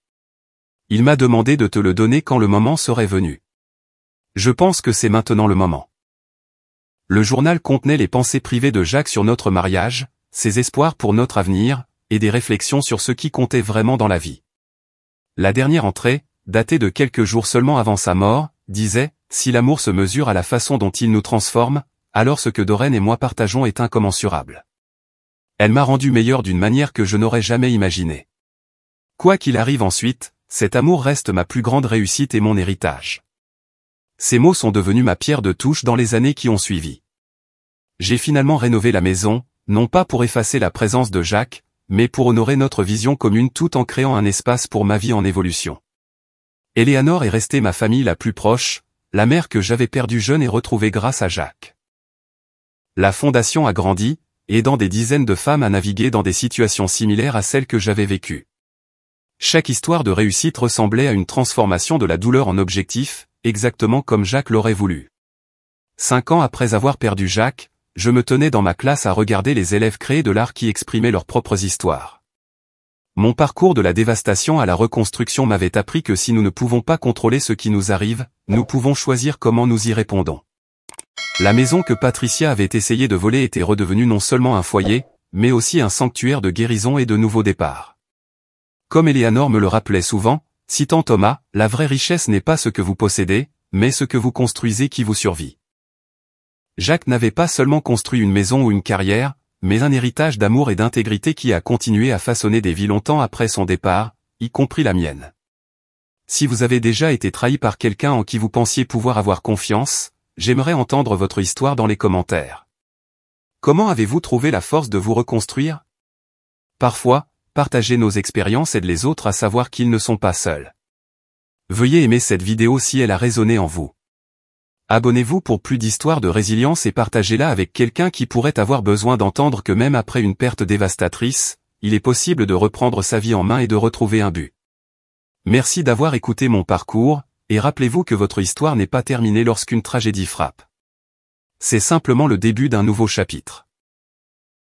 Il m'a demandé de te le donner quand le moment serait venu. Je pense que c'est maintenant le moment. Le journal contenait les pensées privées de Jacques sur notre mariage, ses espoirs pour notre avenir, et des réflexions sur ce qui comptait vraiment dans la vie. La dernière entrée, datée de quelques jours seulement avant sa mort, disait « Si l'amour se mesure à la façon dont il nous transforme, alors ce que Doreen et moi partageons est incommensurable. » Elle m'a rendu meilleur d'une manière que je n'aurais jamais imaginée. Quoi qu'il arrive ensuite, cet amour reste ma plus grande réussite et mon héritage. Ces mots sont devenus ma pierre de touche dans les années qui ont suivi. J'ai finalement rénové la maison, non pas pour effacer la présence de Jacques, mais pour honorer notre vision commune tout en créant un espace pour ma vie en évolution. Éléanore est restée ma famille la plus proche, la mère que j'avais perdue jeune et retrouvée grâce à Jacques. La fondation a grandi, aidant des dizaines de femmes à naviguer dans des situations similaires à celles que j'avais vécues. Chaque histoire de réussite ressemblait à une transformation de la douleur en objectif, exactement comme Jacques l'aurait voulu. 5 ans après avoir perdu Jacques, je me tenais dans ma classe à regarder les élèves créer de l'art qui exprimaient leurs propres histoires. Mon parcours de la dévastation à la reconstruction m'avait appris que si nous ne pouvons pas contrôler ce qui nous arrive, nous pouvons choisir comment nous y répondons. La maison que Patricia avait essayé de voler était redevenue non seulement un foyer, mais aussi un sanctuaire de guérison et de nouveaux départs. Comme Eleanor me le rappelait souvent, citant Thomas, la vraie richesse n'est pas ce que vous possédez, mais ce que vous construisez qui vous survit. Jacques n'avait pas seulement construit une maison ou une carrière, mais un héritage d'amour et d'intégrité qui a continué à façonner des vies longtemps après son départ, y compris la mienne. Si vous avez déjà été trahi par quelqu'un en qui vous pensiez pouvoir avoir confiance, j'aimerais entendre votre histoire dans les commentaires. Comment avez-vous trouvé la force de vous reconstruire? Parfois, partager nos expériences aide les autres à savoir qu'ils ne sont pas seuls. Veuillez aimer cette vidéo si elle a résonné en vous. Abonnez-vous pour plus d'histoires de résilience et partagez-la avec quelqu'un qui pourrait avoir besoin d'entendre que même après une perte dévastatrice, il est possible de reprendre sa vie en main et de retrouver un but. Merci d'avoir écouté mon parcours, et rappelez-vous que votre histoire n'est pas terminée lorsqu'une tragédie frappe. C'est simplement le début d'un nouveau chapitre.